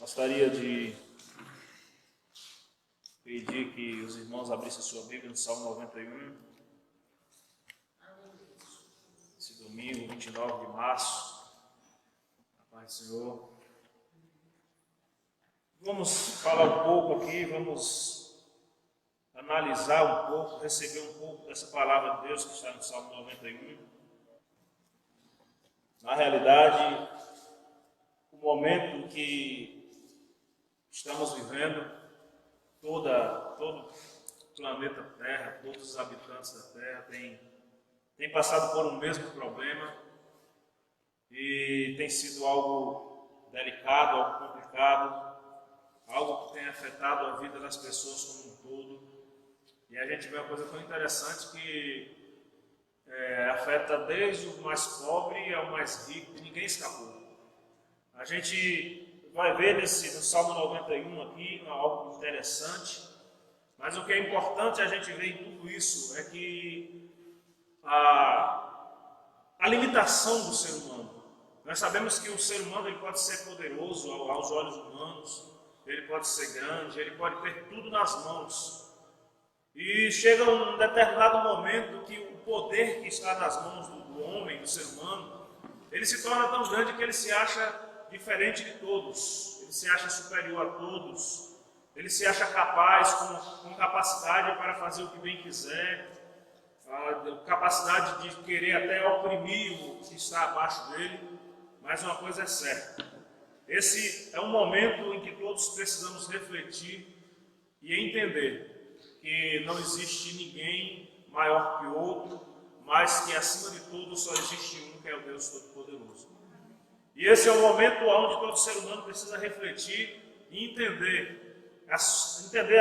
Gostaria de pedir que os irmãos abrissem a sua Bíblia no Salmo 91, esse domingo, 29 de março. A paz do Senhor. Vamos falar um pouco aqui, vamos analisar um pouco, receber um pouco dessa palavra de Deus que está no Salmo 91. Na realidade, o momento que estamos vivendo, todo o planeta Terra, todos os habitantes da Terra têm passado por um mesmo problema e tem sido algo delicado, algo complicado, algo que tem afetado a vida das pessoas como um todo. E a gente vê uma coisa tão interessante que afeta desde o mais pobre ao mais rico, e ninguém escapou. A gente vai ver no Salmo 91 aqui algo interessante, mas o que é importante a gente ver em tudo isso é que a limitação do ser humano. Nós sabemos que o ser humano ele pode ser poderoso aos olhos humanos, ele pode ser grande, ele pode ter tudo nas mãos. E chega um determinado momento que o poder que está nas mãos do homem, do ser humano, ele se torna tão grande que ele se acha diferente de todos, ele se acha superior a todos, ele se acha capaz, com capacidade para fazer o que bem quiser, a capacidade de querer até oprimir o que está abaixo dele. Mas uma coisa é certa, esse é um momento em que todos precisamos refletir e entender que não existe ninguém maior que outro, mas que acima de tudo só existe um, que é o Deus Todo-Poderoso. E esse é o momento onde todo ser humano precisa refletir e entender as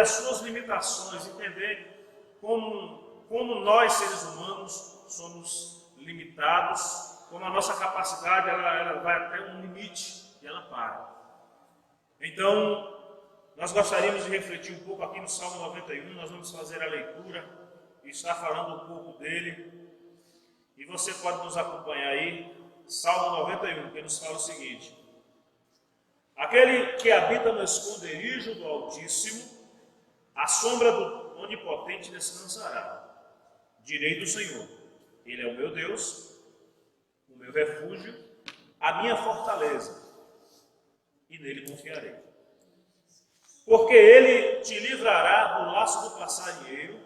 suas limitações, entender como nós, seres humanos, somos limitados, como a nossa capacidade ela vai até um limite e ela para. Então, nós gostaríamos de refletir um pouco aqui no Salmo 91, nós vamos fazer a leitura e estar falando um pouco dele. E você pode nos acompanhar aí, Salmo 91, que nos fala o seguinte: aquele que habita no esconderijo do Altíssimo, a sombra do Onipotente descansará. Direi do Senhor, Ele é o meu Deus, o meu refúgio, a minha fortaleza, e nele confiarei. Porque Ele te livrará do laço do passarinheiro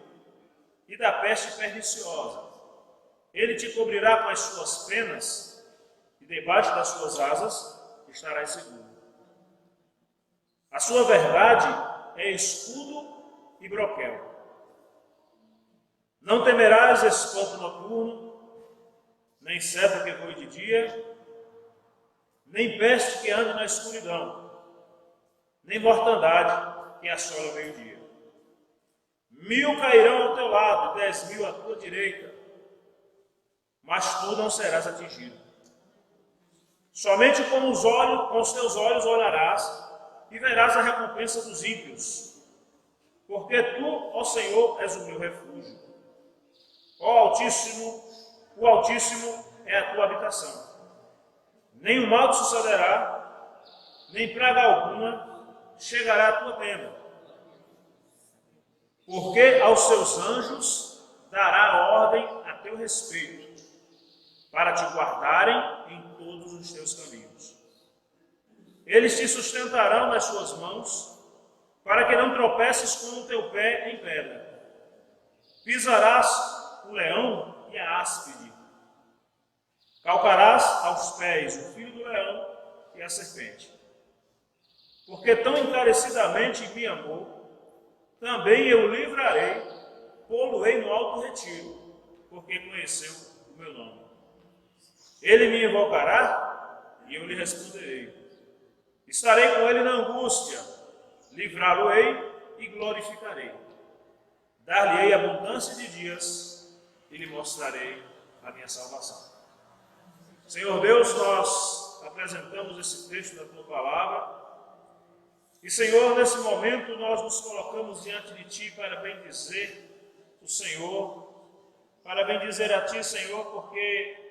e da peste perniciosa. Ele te cobrirá com as suas penas, e debaixo das suas asas estarás seguro. A sua verdade é escudo e broquel. Não temerás espanto noturno, nem seta que voe de dia, nem peste que ande na escuridão, nem mortandade que assola ao meio-dia. 1000 cairão ao teu lado, 10.000 à tua direita, mas tu não serás atingido. Somente com os teus olhos olharás e verás a recompensa dos ímpios, porque tu, ó Senhor, és o meu refúgio. Ó Altíssimo, o Altíssimo é a tua habitação. Nem o mal te sucederá, nem praga alguma chegará à tua tenda. Porque aos seus anjos dará ordem a teu respeito, para te guardarem em todos os teus caminhos. Eles te sustentarão nas suas mãos, para que não tropeces com o teu pé em pedra. Pisarás o leão e a áspide. Calcarás aos pés o filho do leão e a serpente. Porque tão encarecidamente me amou, também eu livrarei, pô-lo-ei no alto retiro, porque conheceu o meu nome. Ele me invocará e eu lhe responderei. Estarei com ele na angústia, livrá-lo-ei e glorificarei. Dar-lhe-ei abundância de dias e lhe mostrarei a minha salvação. Senhor Deus, nós apresentamos esse texto da tua palavra. E, Senhor, nesse momento nós nos colocamos diante de ti para bendizer o Senhor, para bendizer a ti, Senhor, porque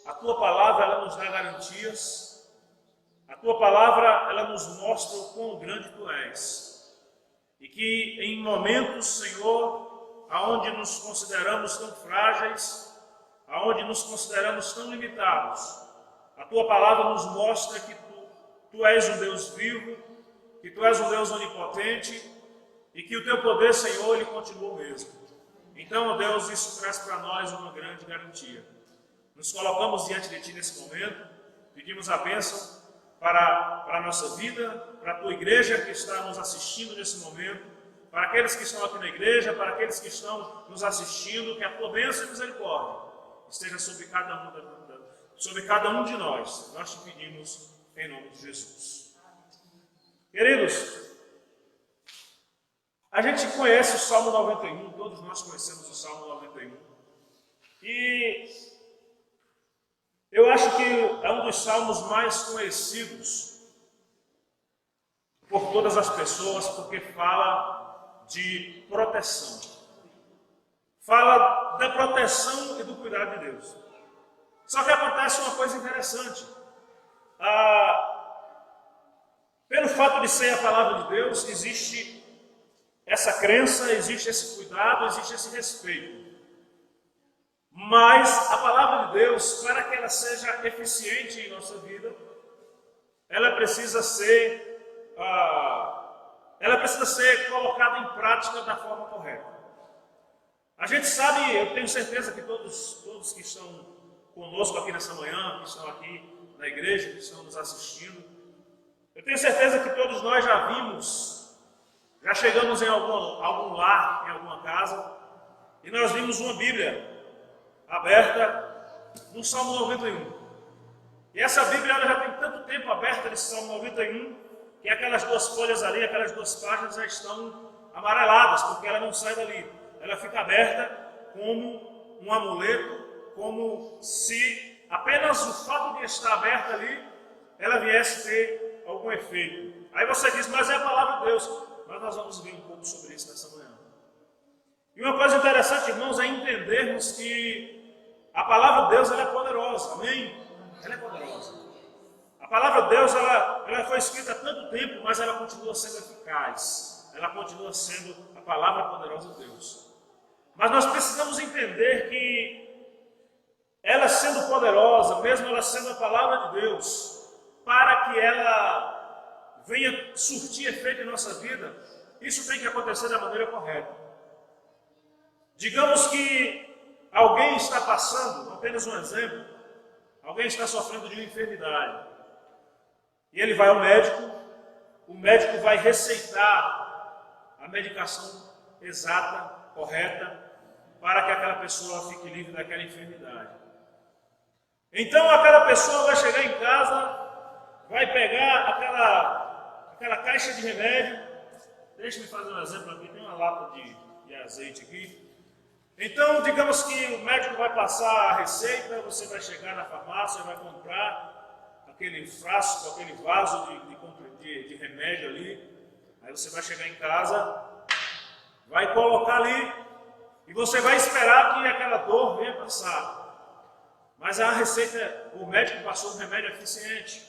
a tua palavra ela nos dá garantias, A tua palavra, ela nos mostra o quão grande tu és. E que em momentos, Senhor, aonde nos consideramos tão frágeis, aonde nos consideramos tão limitados, a tua palavra nos mostra que tu és um Deus vivo, que tu és um Deus onipotente e que o teu poder, Senhor, ele continua o mesmo. Então, ó Deus, isso traz para nós uma grande garantia. Nos colocamos diante de ti nesse momento, pedimos a bênção para a nossa vida, para a tua igreja que está nos assistindo nesse momento, para aqueles que estão aqui na igreja, para aqueles que estão nos assistindo, que a tua bênção e misericórdia esteja sobre cada um de nós. Nós te pedimos em nome de Jesus. Queridos, a gente conhece o Salmo 91, todos nós conhecemos o Salmo 91. E eu acho que é um dos salmos mais conhecidos por todas as pessoas, porque fala de proteção. Fala da proteção e do cuidado de Deus. Só que acontece uma coisa interessante. Pelo fato de ser a palavra de Deus, existe essa crença, existe esse cuidado, existe esse respeito. Mas a palavra de Deus, para que ela seja eficiente em nossa vida, ela precisa ser colocada em prática da forma correta. A gente sabe, eu tenho certeza que todos que estão conosco aqui nessa manhã, que estão aqui na igreja, que estão nos assistindo, eu tenho certeza que todos nós já chegamos em algum lar, em alguma casa, e nós vimos uma Bíblia aberta no Salmo 91. E essa Bíblia ela já tem tanto tempo aberta nesse Salmo 91, que aquelas duas folhas ali, aquelas duas páginas já estão amareladas, porque ela não sai dali. Ela fica aberta como um amuleto, como se apenas o fato de estar aberta ali, ela viesse ter algum efeito. Aí você diz, mas é a palavra de Deus. Mas nós vamos ver um pouco sobre isso nessa manhã. E uma coisa interessante, irmãos, é entendermos que a palavra de Deus ela é poderosa, amém? Ela é poderosa. A palavra de Deus ela foi escrita há tanto tempo, mas ela continua sendo eficaz. Ela continua sendo a palavra poderosa de Deus. Mas nós precisamos entender que ela sendo poderosa, mesmo ela sendo a palavra de Deus, para que ela venha surtir efeito em nossa vida, isso tem que acontecer da maneira correta. Digamos que alguém está passando, apenas um exemplo, alguém está sofrendo de uma enfermidade. E ele vai ao médico, o médico vai receitar a medicação exata, correta, para que aquela pessoa fique livre daquela enfermidade. Então aquela pessoa vai chegar em casa, vai pegar aquela caixa de remédio. Deixa-me fazer um exemplo aqui, tem uma lata de azeite aqui. Então, digamos que o médico vai passar a receita, você vai chegar na farmácia, vai comprar aquele frasco, aquele vaso de remédio ali. Aí você vai chegar em casa, vai colocar ali e você vai esperar que aquela dor venha passar. Mas a receita, o médico passou um remédio eficiente.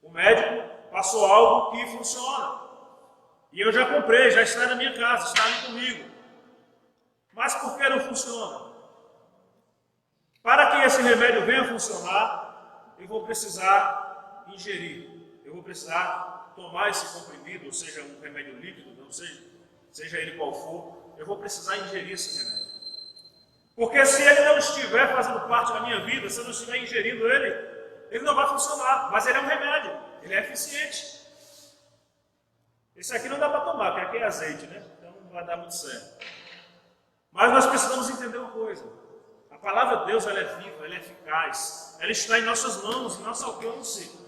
O médico passou algo que funciona. E eu já comprei, já está na minha casa, está ali comigo. Mas por que não funciona? Para que esse remédio venha funcionar, eu vou precisar ingerir. Eu vou precisar tomar esse comprimido, ou seja, um remédio líquido, não seja ele qual for, eu vou precisar ingerir esse remédio. Porque se ele não estiver fazendo parte da minha vida, se eu não estiver ingerindo ele não vai funcionar. Mas ele é um remédio, ele é eficiente. Esse aqui não dá para tomar, porque aqui é azeite, né? Então não vai dar muito certo. Mas nós precisamos entender uma coisa. A palavra de Deus ela é viva, ela é eficaz. Ela está em nossas mãos, em nosso alcance.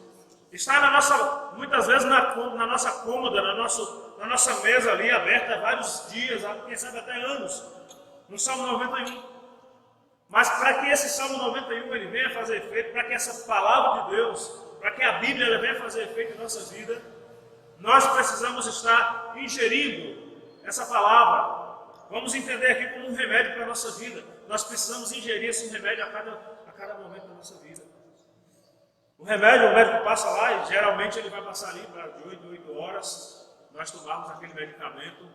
Está muitas vezes na nossa cômoda, na nossa mesa ali, aberta há vários dias, quem sabe até anos. No Salmo 91. Mas para que esse Salmo 91 ele venha fazer efeito, para que essa palavra de Deus, para que a Bíblia ela venha fazer efeito em nossa vida, nós precisamos estar ingerindo essa palavra. Vamos entender aqui como um remédio para a nossa vida. Nós precisamos ingerir esse remédio a cada momento da nossa vida. O remédio, o médico passa lá e geralmente ele vai passar ali para de 8 a 8 horas, nós tomarmos aquele medicamento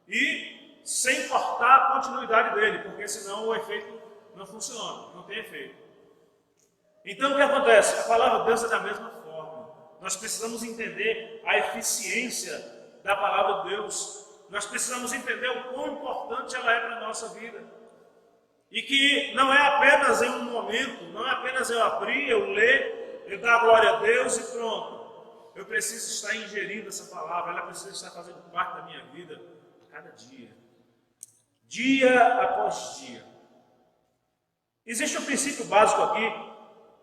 e sem cortar a continuidade dele, porque senão o efeito não funciona, não tem efeito. Então o que acontece? A palavra de Deus é da mesma forma. Nós precisamos entender a eficiência da palavra de Deus. Nós precisamos entender o quão importante ela é para a nossa vida. E que não é apenas em um momento, não é apenas eu abrir, eu ler, eu dar glória a Deus e pronto. Eu preciso estar ingerindo essa palavra, ela precisa estar fazendo parte da minha vida a cada dia. Dia após dia. Existe um princípio básico aqui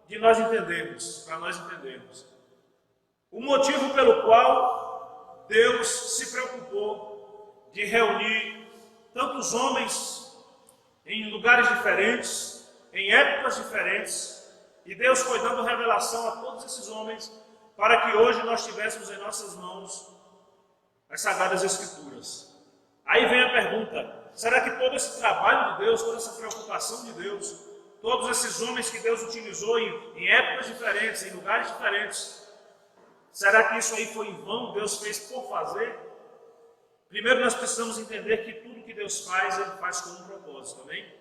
de nós entendermos, para nós entendermos. O motivo pelo qual Deus se preocupou de reunir tantos homens em lugares diferentes, em épocas diferentes, e Deus foi dando revelação a todos esses homens para que hoje nós tivéssemos em nossas mãos as Sagradas Escrituras. Aí vem a pergunta, será que todo esse trabalho de Deus, toda essa preocupação de Deus, todos esses homens que Deus utilizou em épocas diferentes, em lugares diferentes, será que isso aí foi em vão? Deus fez por fazer? Primeiro nós precisamos entender que tudo que Deus faz, Ele faz com um propósito, amém?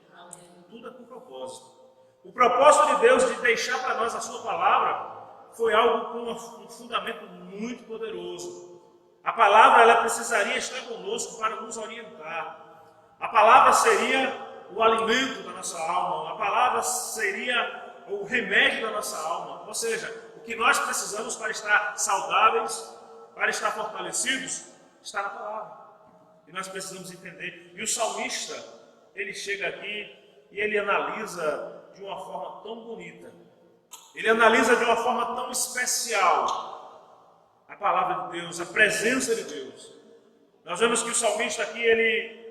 Tudo é com propósito. O propósito de Deus de deixar para nós a sua palavra foi algo com um fundamento muito poderoso. A palavra ela precisaria estar conosco para nos orientar. A palavra seria o alimento da nossa alma, a palavra seria o remédio da nossa alma. Ou seja, o que nós precisamos para estar saudáveis, para estar fortalecidos, está na palavra. E nós precisamos entender. E o salmista, ele chega aqui e ele analisa de uma forma tão bonita. Ele analisa de uma forma tão especial a palavra de Deus, a presença de Deus. Nós vemos que o salmista aqui, ele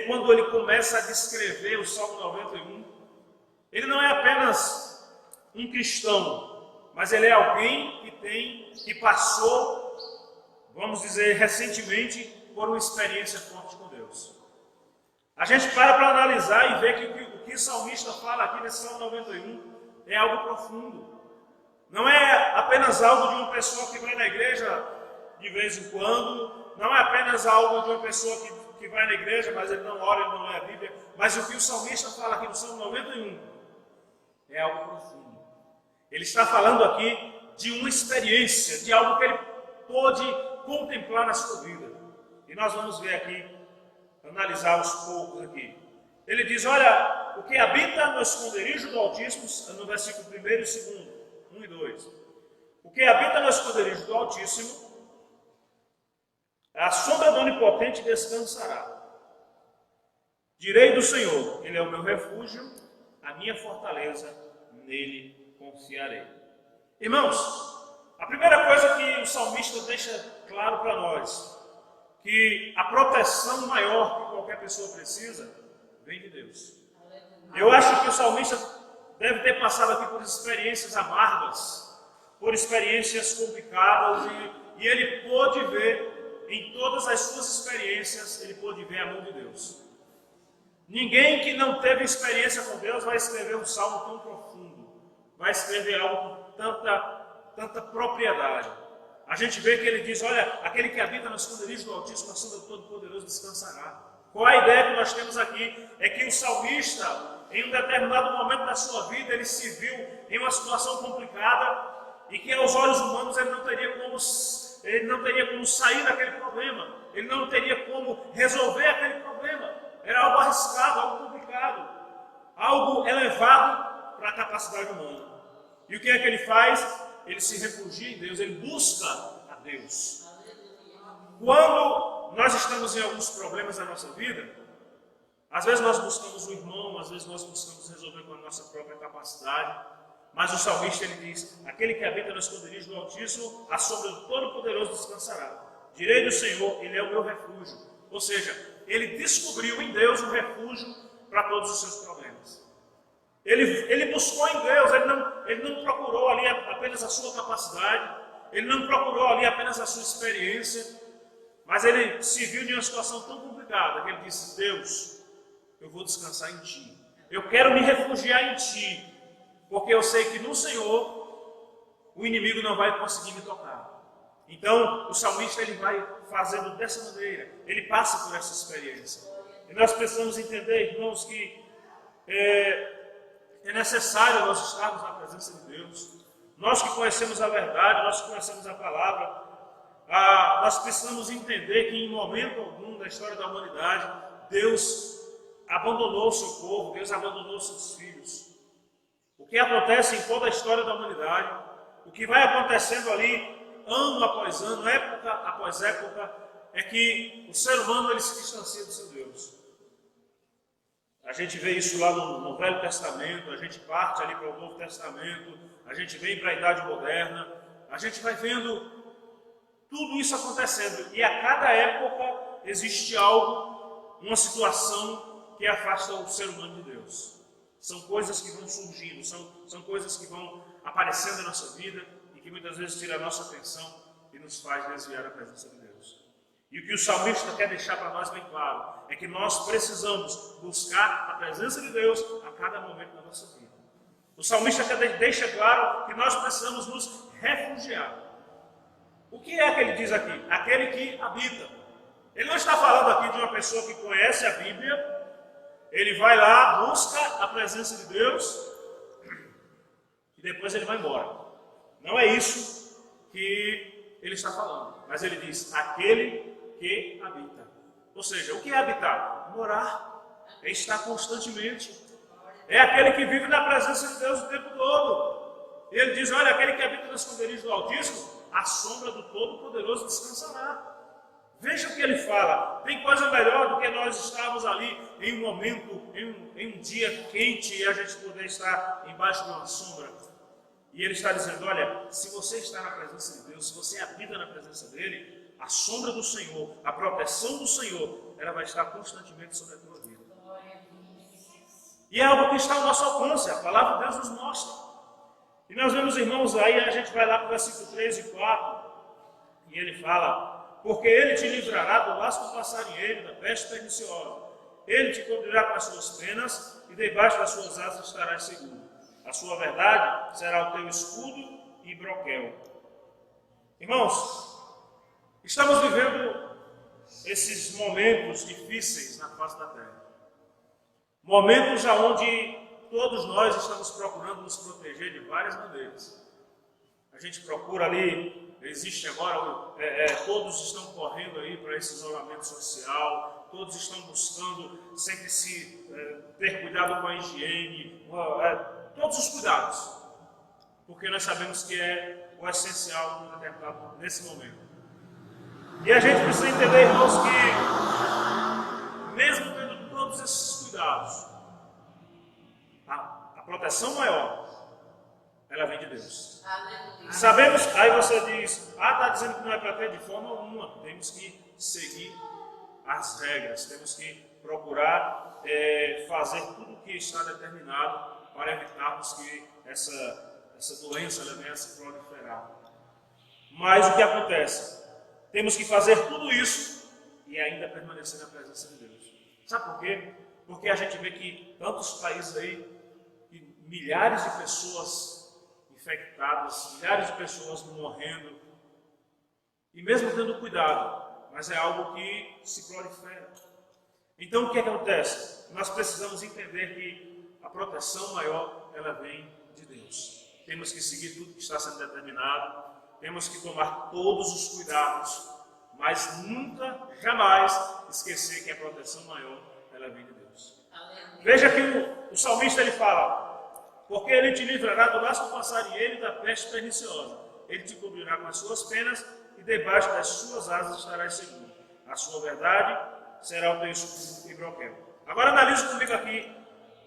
quando ele começa a descrever o Salmo 91, ele não é apenas um cristão, mas ele é alguém que passou, vamos dizer, recentemente, por uma experiência forte com Deus. A gente para analisar e ver que o que o salmista fala aqui nesse Salmo 91 é algo profundo. Não é apenas algo de uma pessoa que vai na igreja de vez em quando, não é apenas algo de uma pessoa que vai na igreja, mas ele não ora, ele não lê a Bíblia, mas o que o salmista fala aqui no Salmo 91 é algo profundo. Ele está falando aqui de uma experiência, de algo que ele pôde contemplar na sua vida. E nós vamos ver aqui, analisar aos poucos aqui. Ele diz, olha, o que habita no esconderijo do Altíssimo, no versículo 1 e 2, 1 e 2. O que habita no esconderijo do Altíssimo, a sombra do Onipotente descansará. Direi do Senhor, Ele é o meu refúgio, a minha fortaleza, nele confiarei. Irmãos, a primeira coisa que o salmista deixa claro para nós, que a proteção maior que qualquer pessoa precisa, vem de Deus. Eu acho que o salmista deve ter passado aqui por experiências amargas, por experiências complicadas, e ele pôde ver, em todas as suas experiências, ele pôde ver a mão de Deus. Ninguém que não teve experiência com Deus vai escrever um salmo tão profundo, vai escrever algo com tanta propriedade. A gente vê que ele diz, olha, aquele que habita no esconderijo do Altíssimo, a sombra do Todo-Poderoso descansará. Qual a ideia que nós temos aqui? É que o salmista, em um determinado momento da sua vida, ele se viu em uma situação complicada e que aos olhos humanos ele não teria como sair daquele problema, ele não teria como resolver aquele problema. Era algo arriscado, algo complicado, algo elevado para a capacidade humana. E o que é que ele faz? Ele se refugia em Deus, ele busca a Deus. Quando nós estamos em alguns problemas na nossa vida, às vezes nós buscamos um irmão, às vezes nós buscamos resolver com a nossa própria capacidade, mas o salmista ele diz, aquele que habita no esconderijo do Altíssimo, a sombra do Todo-Poderoso descansará. Direi do Senhor, Ele é o meu refúgio. Ou seja, ele descobriu em Deus um refúgio para todos os seus problemas. Ele buscou em Deus, ele não procurou ali apenas a sua capacidade, ele não procurou ali apenas a sua experiência, mas ele se viu em uma situação tão complicada que ele disse, Deus, eu vou descansar em Ti. Eu quero me refugiar em Ti. porque eu sei que no Senhor o inimigo não vai conseguir me tocar. Então, o salmista ele vai fazendo dessa maneira, ele passa por essa experiência. E nós precisamos entender, irmãos, que é necessário nós estarmos na presença de Deus. Nós que conhecemos a verdade, nós que conhecemos a palavra, nós precisamos entender que em momento algum da história da humanidade, Deus abandonou o seu povo, Deus abandonou os seus filhos. O que acontece em toda a história da humanidade, o que vai acontecendo ali, ano após ano, época após época, é que o ser humano ele se distancia do seu Deus. A gente vê isso lá no Velho Testamento, a gente parte ali para o Novo Testamento, a gente vem para a Idade Moderna, a gente vai vendo tudo isso acontecendo. E a cada época existe algo, uma situação que afasta o ser humano de Deus. São coisas que vão surgindo, são coisas que vão aparecendo na nossa vida e que muitas vezes tiram a nossa atenção e nos faz desviar da presença de Deus. E o que o salmista quer deixar para nós bem claro é que nós precisamos buscar a presença de Deus a cada momento da nossa vida. O salmista deixa claro que nós precisamos nos refugiar. O que é que ele diz aqui? Aquele que habita. Ele não está falando aqui de uma pessoa que conhece a Bíblia, ele vai lá, busca a presença de Deus e depois ele vai embora. Não é isso que ele está falando, mas ele diz, aquele que habita. Ou seja, o que é habitar? Morar, é estar constantemente. É aquele que vive na presença de Deus o tempo todo. E ele diz, olha, aquele que habita no esconderijo do Altíssimo, a sombra do Todo-Poderoso descansará. Veja o que ele fala. Tem coisa melhor do que nós estarmos ali em um momento, em um dia quente e a gente poder estar embaixo de uma sombra. E ele está dizendo, olha, se você está na presença de Deus, se você habita na presença dele, a sombra do Senhor, a proteção do Senhor, ela vai estar constantemente sobre a tua vida. E é algo que está ao nosso alcance, a palavra de Deus nos mostra. E nós vemos, irmãos, aí a gente vai lá para o versículo 3 e 4, e ele fala, porque ele te livrará do laço do passarinheiro, da peste perniciosa. Ele te cobrirá com as suas penas, e debaixo das suas asas estarás seguro. A sua verdade será o teu escudo e broquel. Irmãos, estamos vivendo esses momentos difíceis na face da terra. Momentos onde todos nós estamos procurando nos proteger de várias maneiras. A gente procura ali, existe agora, todos estão correndo aí para esse isolamento social, todos estão buscando sempre ter cuidado com a higiene, todos os cuidados, porque nós sabemos que é o essencial nesse momento. E a gente precisa entender, irmãos, que mesmo tendo todos esses cuidados, a proteção maior, ela vem de Deus. Aleluia. Sabemos, aí você diz, está dizendo que não é para ter de forma alguma, temos que seguir as regras, temos que procurar fazer tudo o que está determinado para evitarmos que essa doença venha a se proliferar. Mas o que acontece? Temos que fazer tudo isso e ainda permanecer na presença de Deus. Sabe por quê? Porque a gente vê que tantos países aí, milhares de pessoas infectadas, milhares de pessoas morrendo, e mesmo tendo cuidado, mas é algo que se prolifera. Então o que acontece? Nós precisamos entender que a proteção maior, ela vem de Deus. Temos que seguir tudo que está sendo determinado, temos que tomar todos os cuidados, mas nunca, jamais esquecer que a proteção maior, ela vem de Deus. Aleluia. Veja que o salmista ele fala, porque ele te livrará do laço do passarinheiro e da peste perniciosa. Ele te cobrirá com as suas penas e debaixo das suas asas estarás seguro. A sua verdade será o teu escudo e broquel. Agora analise comigo aqui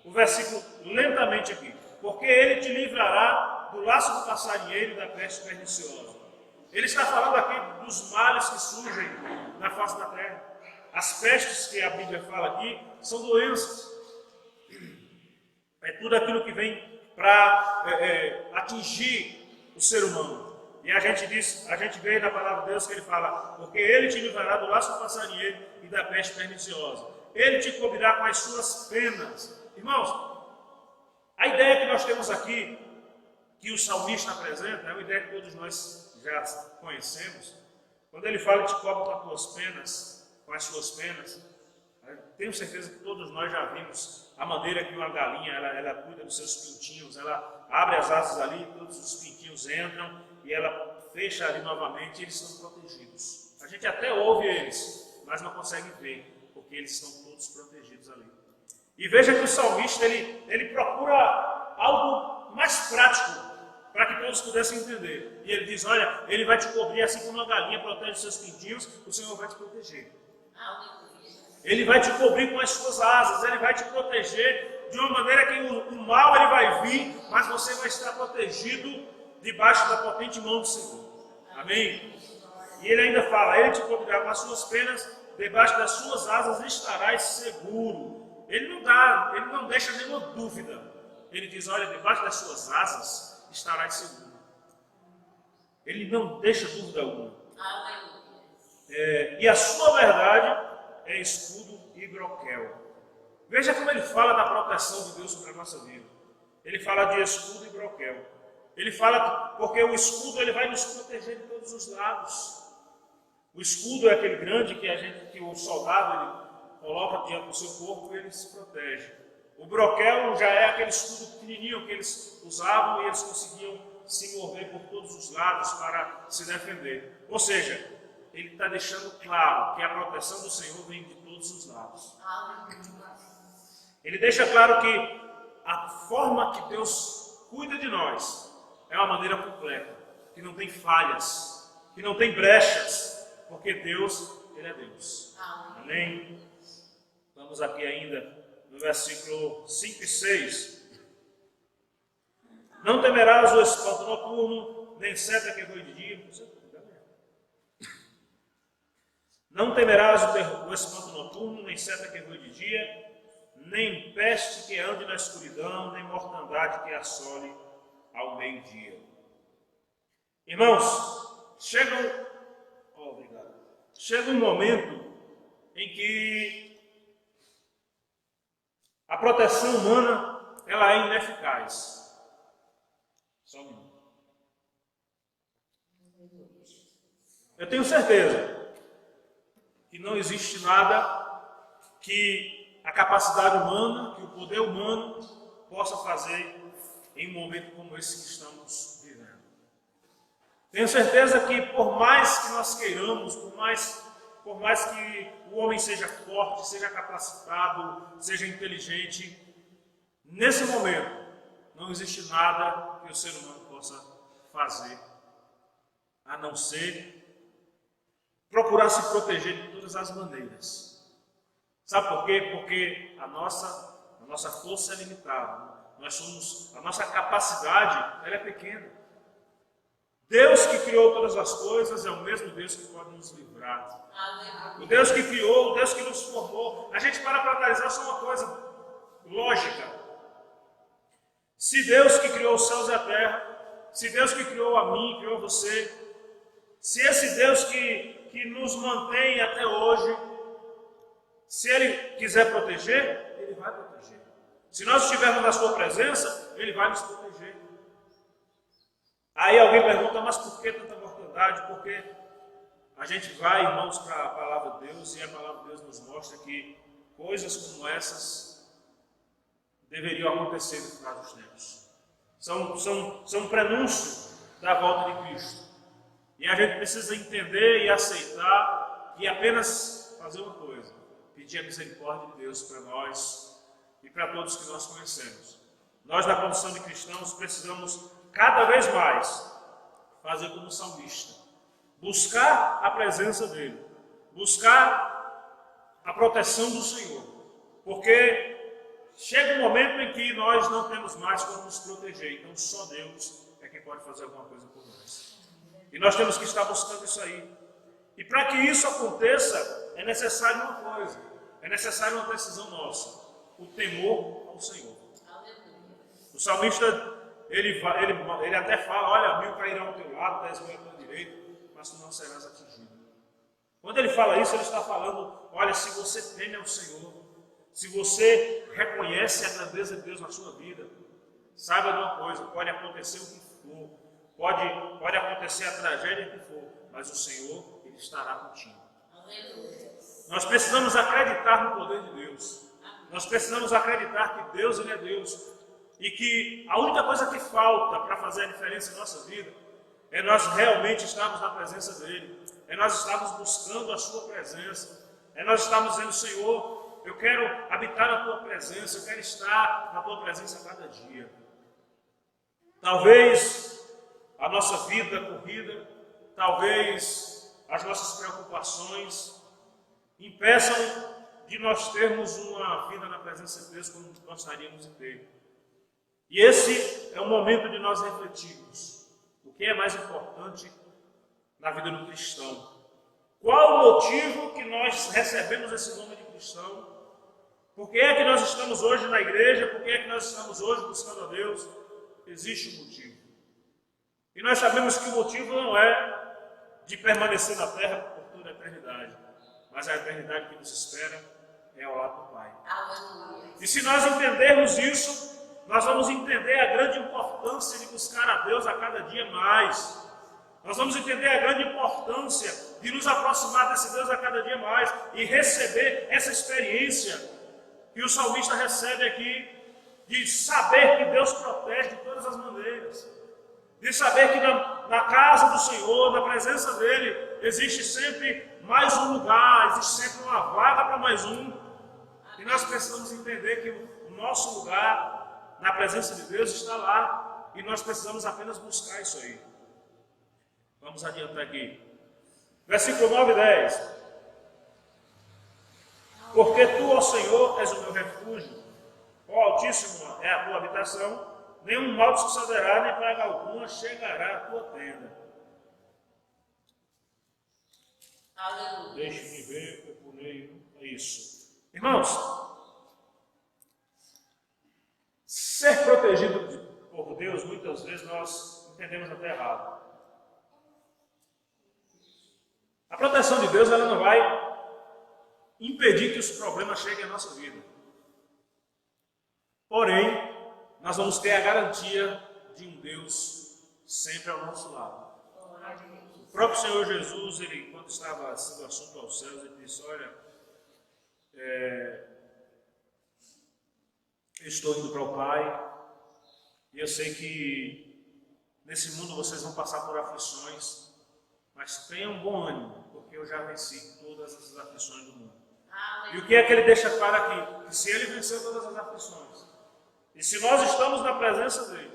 o versículo lentamente aqui. Porque ele te livrará do laço do passarinheiro e da peste perniciosa. Ele está falando aqui dos males que surgem na face da terra. As pestes que a Bíblia fala aqui são doenças. É tudo aquilo que vem para atingir o ser humano. E a gente vê na palavra de Deus que ele fala, porque ele te livrará do laço do passarinheiro e da peste perniciosa. Ele te cobrirá com as suas penas. Irmãos, A ideia que nós temos aqui, que o salmista apresenta, é uma ideia que todos nós já conhecemos. Quando ele fala de cobre com as suas penas, tenho certeza que todos nós já vimos a maneira que uma galinha, ela cuida dos seus pintinhos, ela abre as asas ali, todos os pintinhos entram e ela fecha ali novamente e eles estão protegidos. A gente até ouve eles, mas não consegue ver, porque eles estão todos protegidos ali. E veja que o salmista, ele procura algo mais prático, para que todos pudessem entender. E ele diz, olha, ele vai te cobrir assim como uma galinha protege os seus pintinhos, o Senhor vai te proteger. Ele vai te cobrir com as suas asas, ele vai te proteger de uma maneira que o mal ele vai vir, mas você vai estar protegido debaixo da potente mão do Senhor. Amém? E ele ainda fala, ele te cobrirá com as suas penas, debaixo das suas asas estarás seguro. Ele não deixa nenhuma dúvida. Ele diz, olha, debaixo das suas asas estarás seguro. Ele não deixa dúvida alguma. E a sua verdade é escudo e broquel. Veja como ele fala da proteção de Deus sobre a nossa vida. Ele fala de escudo e broquel. Ele fala porque o escudo ele vai nos proteger de todos os lados. O escudo é aquele grande que o soldado ele coloca diante do seu corpo e ele se protege. O broquel já é aquele escudo pequenininho que eles usavam e eles conseguiam se mover por todos os lados para se defender. Ou seja, ele está deixando claro que a proteção do Senhor vem de todos os lados. Ele deixa claro que a forma que Deus cuida de nós é uma maneira completa, que não tem falhas, que não tem brechas, porque Deus, Ele é Deus. Amém? Vamos aqui ainda no versículo 5 e 6. Não temerás o espanto noturno, nem seta que voe de dia. Não temerás o espanto noturno, nem seta que voe de dia, nem peste que ande na escuridão, nem mortandade que assole ao meio-dia. Irmãos, chega um momento em que a proteção humana ela é ineficaz. Só um minuto. Eu tenho certeza que não existe nada que a capacidade humana, que o poder humano possa fazer em um momento como esse que estamos vivendo. Tenho certeza que por mais que nós queiramos, por mais que o homem seja forte, seja capacitado, seja inteligente, nesse momento não existe nada que o ser humano possa fazer, a não ser procurar se proteger de todas as maneiras. Sabe por quê? Porque a nossa força é limitada. A nossa capacidade ela é pequena. Deus que criou todas as coisas é o mesmo Deus que pode nos livrar. O Deus que criou, o Deus que nos formou. A gente para analisar só uma coisa lógica. Se Deus que criou os céus e a terra, se Deus que criou a mim, criou você, se esse Deus que nos mantém até hoje, se Ele quiser proteger, Ele vai proteger. Se nós estivermos na sua presença, Ele vai nos proteger. Aí alguém pergunta, mas por que tanta mortandade? Porque a gente vai, irmãos, para a palavra de Deus, e a palavra de Deus nos mostra que coisas como essas deveriam acontecer no final dos tempos. São um prenúncio da volta de Cristo. E a gente precisa entender e aceitar e apenas fazer uma coisa: pedir a misericórdia de Deus para nós e para todos que nós conhecemos. Nós, na condição de cristãos, precisamos cada vez mais fazer como salmista, buscar a presença dEle, buscar a proteção do Senhor, porque chega um momento em que nós não temos mais como nos proteger, então só Deus é quem pode fazer alguma coisa por nós. E nós temos que estar buscando isso aí. E para que isso aconteça, é necessário uma coisa, é necessário uma decisão nossa: o temor ao Senhor. O salmista, ele até fala, olha, 1000 cairão ao teu lado, 10.000 ao teu direito, mas tu não serás atingido. Quando ele fala isso, ele está falando, olha, se você teme ao Senhor, se você reconhece a grandeza de Deus na sua vida, saiba de uma coisa, pode acontecer o que for, pode acontecer a tragédia que for, mas o Senhor, Ele estará contigo. Nós precisamos acreditar no poder de Deus. Nós precisamos acreditar que Deus, Ele é Deus. E que a única coisa que falta para fazer a diferença em nossa vida é nós realmente estarmos na presença dEle. É nós estarmos buscando a Sua presença. É nós estarmos dizendo, Senhor, eu quero habitar na Tua presença, eu quero estar na Tua presença a cada dia. Talvez a nossa vida corrida, talvez as nossas preocupações impeçam de nós termos uma vida na presença de Deus como gostaríamos de ter. E esse é o momento de nós refletirmos o que é mais importante na vida do cristão. Qual o motivo que nós recebemos esse nome de cristão? Por que é que nós estamos hoje na igreja? Por que é que nós estamos hoje buscando a Deus? Existe um motivo. E nós sabemos que o motivo não é de permanecer na terra por toda a eternidade, mas a eternidade que nos espera é ao lado do Pai. E se nós entendermos isso, nós vamos entender a grande importância de buscar a Deus a cada dia mais. Nós vamos entender a grande importância de nos aproximar desse Deus a cada dia mais e receber essa experiência que o salmista recebe aqui, de saber que Deus protege de todas as maneiras, de saber que na casa do Senhor, na presença dEle, existe sempre mais um lugar, existe sempre uma vaga para mais um. E nós precisamos entender que o nosso lugar na presença de Deus está lá e nós precisamos apenas buscar isso aí. Vamos adiantar aqui. Versículo 9 e 10. Porque tu, ó Senhor, és o meu refúgio, ó Altíssimo é a tua habitação, nenhum mal te sucederá, nem praga alguma chegará à tua tenda. Aleluia. Deixe-me ver, eu pulei. É isso. Irmãos, ser protegido por Deus, muitas vezes nós entendemos até errado. A proteção de Deus, ela não vai impedir que os problemas cheguem à nossa vida. Porém, nós vamos ter a garantia de um Deus sempre ao nosso lado. O próprio Senhor Jesus, ele, quando estava sendo assunto aos céus, ele disse, olha, eu estou indo para o Pai, e eu sei que nesse mundo vocês vão passar por aflições, mas tenham bom ânimo, porque eu já venci todas essas aflições do mundo. E o que é que ele deixa claro aqui? Que se ele venceu todas as aflições, e se nós estamos na presença dele,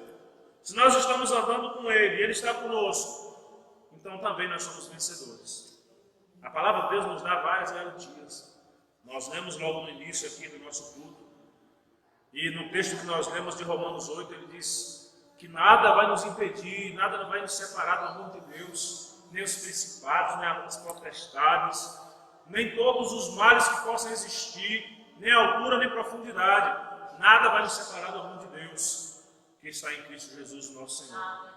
se nós estamos andando com ele, e ele está conosco, então também nós somos vencedores. A palavra de Deus nos dá várias garantias. Nós lemos logo no início aqui do nosso culto, e no texto que nós lemos de Romanos 8, ele diz que nada vai nos impedir, nada vai nos separar do amor de Deus, nem os principados, nem as potestades, nem todos os males que possam existir, nem altura, nem profundidade. Nada vai nos separar do amor de Deus, que está em Cristo Jesus, nosso Senhor.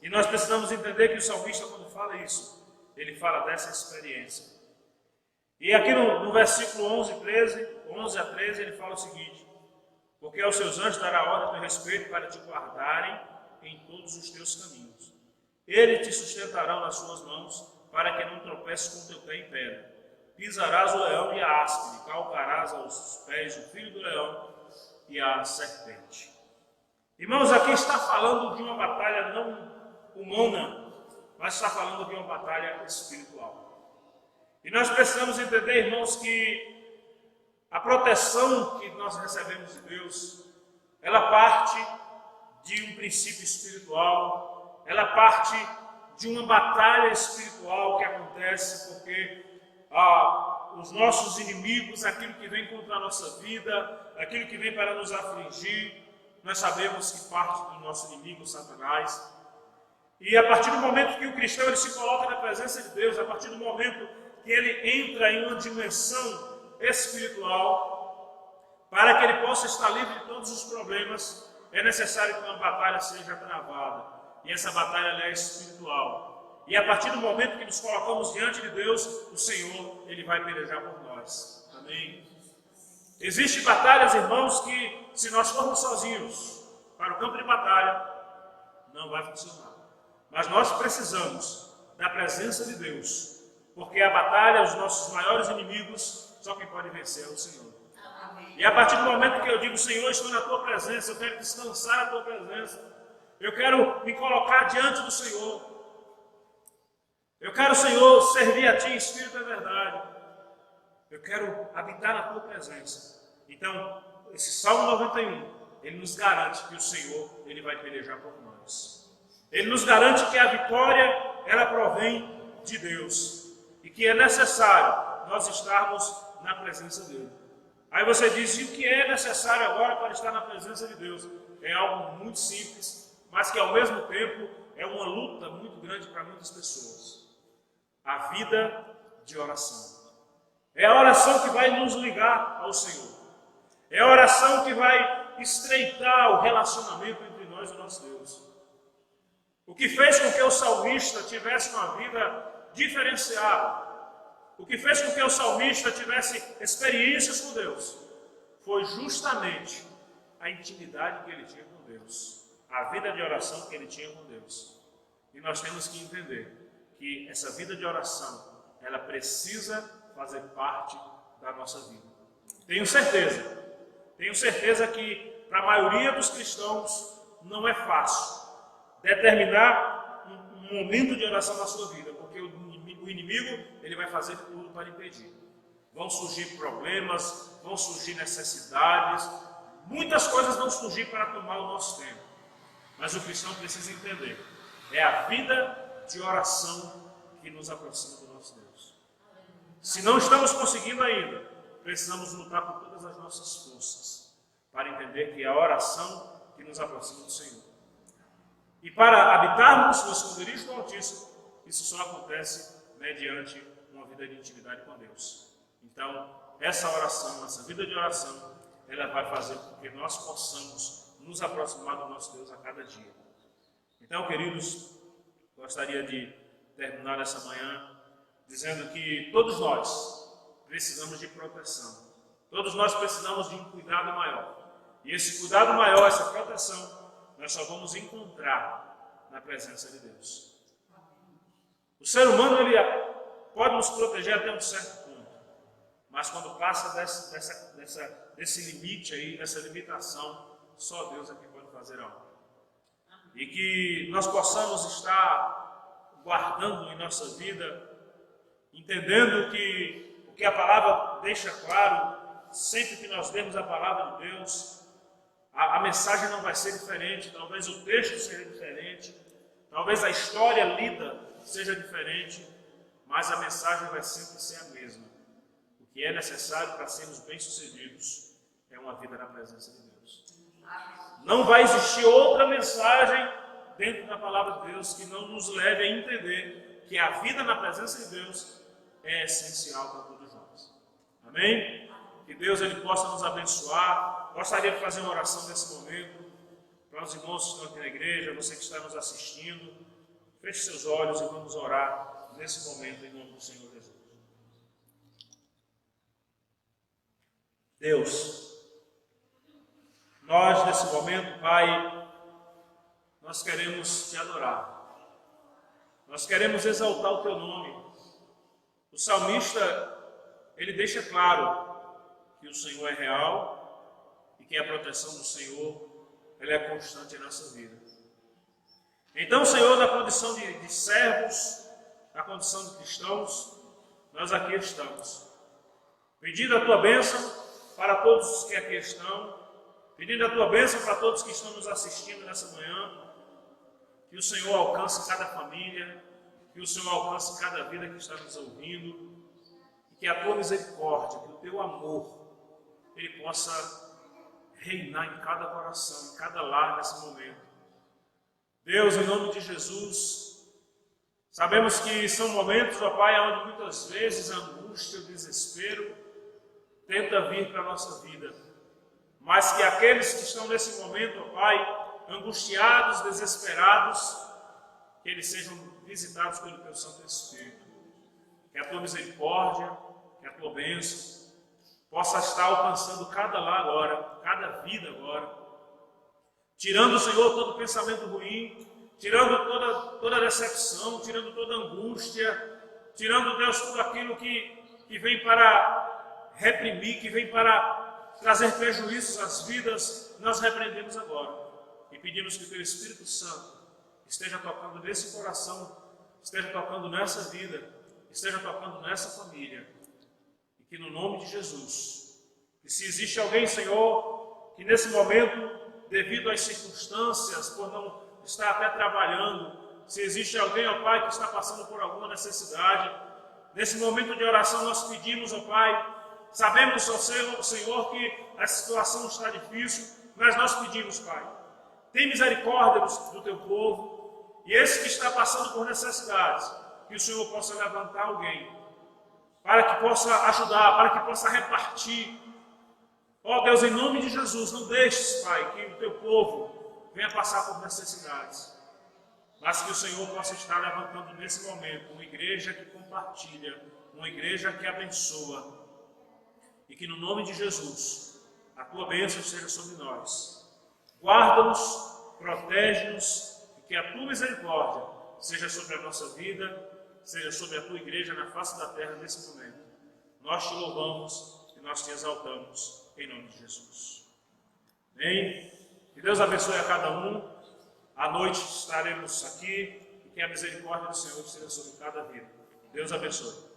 E nós precisamos entender que o salmista, quando fala isso, ele fala dessa experiência. E aqui no versículo 11 a 13, ele fala o seguinte: porque aos seus anjos dará ordem a teu respeito para te guardarem em todos os teus caminhos. Eles te sustentarão nas suas mãos, para que não tropeces com o teu pé em pedra. Pisarás o leão e a áspide, calcarás aos pés o filho do leão e a serpente. Irmãos, aqui está falando de uma batalha não humana, mas está falando de uma batalha espiritual. E nós precisamos entender, irmãos, que a proteção que nós recebemos de Deus, ela parte de um princípio espiritual, ela parte de uma batalha espiritual que acontece porque os nossos inimigos, aquilo que vem contra a nossa vida, aquilo que vem para nos afligir, nós sabemos que parte do nosso inimigo, Satanás. E a partir do momento que o cristão ele se coloca na presença de Deus, a partir do momento que ele entra em uma dimensão espiritual, para que ele possa estar livre de todos os problemas, é necessário que uma batalha seja travada. E essa batalha é espiritual. E a partir do momento que nos colocamos diante de Deus, o Senhor, Ele vai pelejar por nós. Amém? Existem batalhas, irmãos, que se nós formos sozinhos, para o campo de batalha, não vai funcionar. Mas nós precisamos da presença de Deus, porque a batalha, os nossos maiores inimigos, só quem pode vencer é o Senhor. E a partir do momento que eu digo, Senhor, estou na tua presença, eu quero descansar na tua presença, eu quero me colocar diante do Senhor, eu quero, Senhor, servir a Ti em espírito e verdade, eu quero habitar na tua presença. Então, esse Salmo 91, ele nos garante que o Senhor, ele vai pelejar por nós. Ele nos garante que a vitória, ela provém de Deus, e que é necessário nós estarmos na presença dele. Aí você diz, e o que é necessário agora para estar na presença de Deus? É algo muito simples, mas que ao mesmo tempo é uma luta muito grande para muitas pessoas. A vida de oração. É a oração que vai nos ligar ao Senhor. É a oração que vai estreitar o relacionamento entre nós e o nosso Deus. O que fez com que o salmista tivesse uma vida diferenciada, o que fez com que o salmista tivesse experiências com Deus, foi justamente a intimidade que ele tinha com Deus, a vida de oração que ele tinha com Deus. E nós temos que entender que essa vida de oração, ela precisa fazer parte da nossa vida. Tenho certeza que para a maioria dos cristãos não é fácil determinar um momento de oração na sua vida, porque o inimigo, ele vai fazer tudo para impedir. Vão surgir problemas, vão surgir necessidades, muitas coisas vão surgir para tomar o nosso tempo. Mas o cristão precisa entender, é a vida de oração que nos aproxima do nosso Deus. Se não estamos conseguindo ainda, precisamos lutar por todas as nossas forças, para entender que é a oração que nos aproxima do Senhor. E para habitarmos no esconderijo do Altíssimo, isso só acontece mediante uma vida de intimidade com Deus. Então, essa oração, essa vida de oração, ela vai fazer com que nós possamos nos aproximar do nosso Deus a cada dia. Então, queridos, gostaria de terminar essa manhã dizendo que todos nós precisamos de proteção. Todos nós precisamos de um cuidado maior. E esse cuidado maior, essa proteção, nós só vamos encontrar na presença de Deus. O ser humano, ele pode nos proteger até um certo ponto, mas quando passa desse limite aí, dessa limitação, só Deus é que pode fazer algo. E que nós possamos estar guardando em nossa vida, entendendo que o que a palavra deixa claro, sempre que nós lemos a palavra de Deus, a mensagem não vai ser diferente, talvez o texto seja diferente, talvez a história lida seja diferente, mas a mensagem vai sempre ser a mesma. O que é necessário para sermos bem-sucedidos é uma vida na presença de Deus. Não vai existir outra mensagem dentro da palavra de Deus que não nos leve a entender que a vida na presença de Deus é essencial para todos nós. Amém? Que Deus ele possa nos abençoar. Gostaria de fazer uma oração nesse momento para os irmãos que estão aqui na igreja, você que está nos assistindo. Feche seus olhos e vamos orar nesse momento em nome do Senhor Jesus. Deus, nós nesse momento, Pai, nós queremos te adorar. Nós queremos exaltar o teu nome. O salmista, ele deixa claro que o Senhor é real e que a proteção do Senhor ela é constante em nossa vida. Então, Senhor, na condição de servos, na condição de cristãos, nós aqui estamos, pedindo a Tua bênção para todos os que aqui estão, pedindo a Tua bênção para todos que estão nos assistindo nessa manhã, que o Senhor alcance cada família, que o Senhor alcance cada vida que está nos ouvindo, e que a Tua misericórdia, que o Teu amor, Ele possa reinar em cada coração, em cada lar nesse momento. Deus, em nome de Jesus, sabemos que são momentos, ó Pai, onde muitas vezes a angústia, o desespero tenta vir para a nossa vida, mas que aqueles que estão nesse momento, ó Pai, angustiados, desesperados, que eles sejam visitados pelo Teu Santo Espírito, que a Tua misericórdia, que a Tua bênção possa estar alcançando cada lar agora, cada vida agora. tirando, Senhor, todo pensamento ruim, tirando toda decepção, tirando toda angústia, tirando, Deus, tudo aquilo que vem para reprimir, que vem para trazer prejuízos às vidas, nós repreendemos agora. E pedimos que o Teu Espírito Santo esteja tocando nesse coração, esteja tocando nessa vida, esteja tocando nessa família. E que no nome de Jesus, que se existe alguém, Senhor, que nesse momento, devido às circunstâncias, por não estar até trabalhando, se existe alguém, ó Pai, que está passando por alguma necessidade, nesse momento de oração nós pedimos, ó Pai, sabemos, ó Senhor, que a situação está difícil, mas nós pedimos, Pai, tem misericórdia do Teu povo, e esse que está passando por necessidades, que o Senhor possa levantar alguém, para que possa ajudar, para que possa repartir. Ó Deus, em nome de Jesus, não deixes, Pai, que o Teu povo venha passar por necessidades, mas que o Senhor possa estar levantando nesse momento uma igreja que compartilha, uma igreja que abençoa, e que no nome de Jesus a Tua bênção seja sobre nós. Guarda-nos, protege-nos, e que a Tua misericórdia seja sobre a nossa vida, seja sobre a Tua igreja na face da terra nesse momento. Nós Te louvamos e nós Te exaltamos, em nome de Jesus. Amém? Que Deus abençoe a cada um. À noite estaremos aqui e que a misericórdia do Senhor seja sobre cada vida. Deus abençoe.